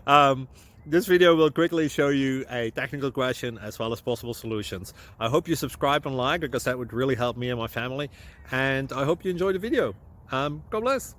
um, this video will quickly show you a technical question as well as possible solutions. I hope you subscribe and like, because that would really help me and my family. And I hope you enjoy the video. God bless.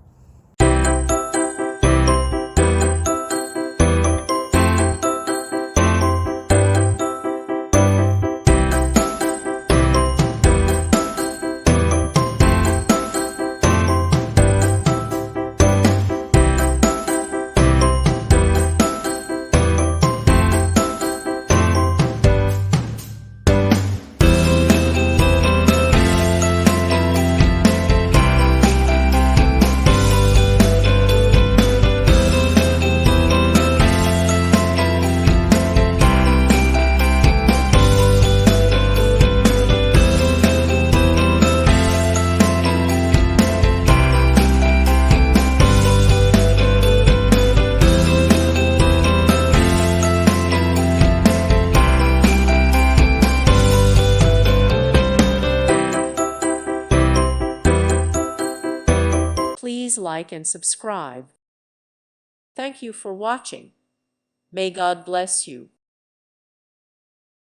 Please like and subscribe. Thank you for watching. May God bless you.